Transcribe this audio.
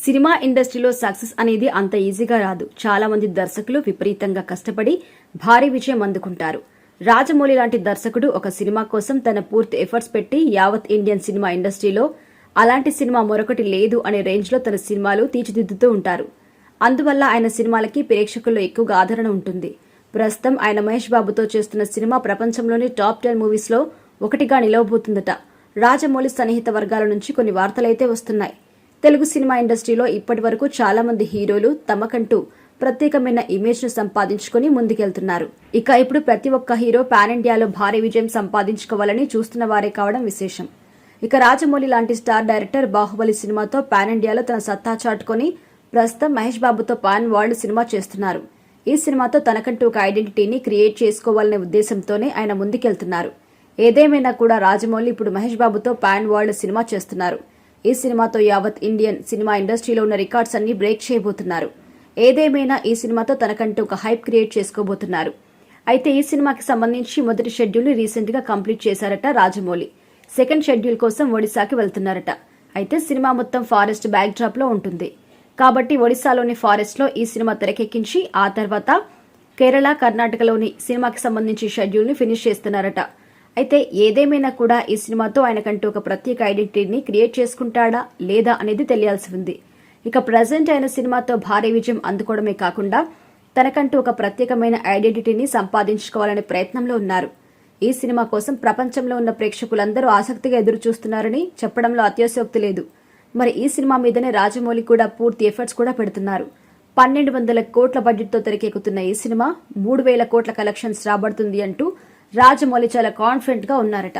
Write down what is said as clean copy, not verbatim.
Cinema ఇండస్ట్రీలో success అనేది అంత ఈజీగా రాదు. చాలా మంది దర్శకులు విపరీతంగా కష్టపడి భారీ విజయం అందుకుంటారు. రాజమౌళి లాంటి దర్శకుడు ఒక సినిమా కోసం తన పూర్తి ఎఫర్ట్స్ పెట్టి యావత్ ఇండియన్ సినిమా ఇండస్ట్రీలో అలాంటి సినిమా మరొకటి లేదు అనే రేంజ్ లో తన సినిమాలు తీర్చిదిద్దుతూ ఉంటారు. అందువల్ల ఆయన సినిమాలకి ప్రేక్షకుల్లో ఎక్కువగా ఆదరణ ఉంటుంది. ప్రస్తుతం ఆయన మహేష్ బాబుతో చేస్తున్న సినిమా ప్రపంచంలోని టాప్ 10 మూవీస్ లో ఒకటిగా నిలవబోతుందట. రాజమౌళి సన్నిహిత వర్గాల నుంచి కొన్ని వార్తలైతే వస్తున్నాయి. తెలుగు సినిమా ఇండస్ట్రీలో ఇప్పటి వరకు చాలా మంది హీరోలు తమకంటూ ప్రత్యేకమైన ఇమేజ్ ను సంపాదించుకుని ముందుకెళ్తున్నారు. ఇక ఇప్పుడు ప్రతి ఒక్క హీరో పాన్ ఇండియాలో భారీ విజయం సంపాదించుకోవాలని చూస్తున్న వారే కావడం విశేషం. ఇక రాజమౌళి లాంటి స్టార్ డైరెక్టర్ బాహుబలి సినిమాతో పాన్ ఇండియాలో తన సత్తా చాటుకొని ప్రస్తుతం మహేష్ బాబుతో పాన్ వరల్డ్ సినిమా చేస్తున్నారు. ఈ సినిమాతో తనకంటూ ఒక ఐడెంటిటీని క్రియేట్ చేసుకోవాలనే ఉద్దేశంతోనే ఆయన ముందుకెళ్తున్నారు. ఏదేమైనా కూడా రాజమౌళి ఇప్పుడు మహేష్ బాబుతో పాన్ వరల్డ్ సినిమా చేస్తున్నారు. ఈ సినిమాతో యావత్ ఇండియన్ సినిమా ఇండస్ట్రీలో ఉన్న రికార్డ్స్ అన్ని బ్రేక్ చేయబోతున్నారు. ఏదేమైనా ఈ సినిమాతో తనకంటూ ఒక హైప్ క్రియేట్ చేసుకోబోతున్నారు. అయితే ఈ సినిమాకి సంబంధించి మొదటి షెడ్యూల్ రీసెంట్ గా కంప్లీట్ చేశారట రాజమౌళి. సెకండ్ షెడ్యూల్ కోసం ఒడిశాకి వెళ్తున్నారట. అయితే సినిమా మొత్తం ఫారెస్ట్ బ్యాక్ డ్రాప్ లో ఉంటుంది. కాబట్టి ఒడిశాలోని ఫారెస్ట్ లో ఈ సినిమా తెరకెక్కించి ఆ తర్వాత కేరళ, కర్ణాటకలోని సినిమాకి సంబంధించి షెడ్యూల్ ని ఫినిష్ చేస్తున్నారట. అయితే ఏదేమైనా కూడా ఈ సినిమాతో ఆయనకంటూ ఒక ప్రత్యేక ఐడెంటిటీని క్రియేట్ చేసుకుంటాడా లేదా అనేది తెలియాల్సి ఉంది. ఇక ప్రజెంట్ ఆయన సినిమాతో భారీ విజయం అందుకోవడమే కాకుండా తనకంటూ ఒక ప్రత్యేకమైన ఐడెంటిటీని సంపాదించుకోవాలనే ప్రయత్నంలో ఉన్నారు. ఈ సినిమా కోసం ప్రపంచంలో ఉన్న ప్రేక్షకులందరూ ఆసక్తిగా ఎదురు చూస్తున్నారని చెప్పడంలో అత్యోశక్తి లేదు. మరి ఈ సినిమా మీదనే రాజమౌళి కూడా పూర్తి ఎఫర్ట్స్ కూడా పెడుతున్నారు. 1200 కోట్ల బడ్జెట్ తో తెరకెక్కుతున్న ఈ సినిమా 3000 కోట్ల కలెక్షన్స్ రాబడుతుంది అంటూ రాజమౌళి చాలా కాన్ఫిడెంట్ గా ఉన్నారట.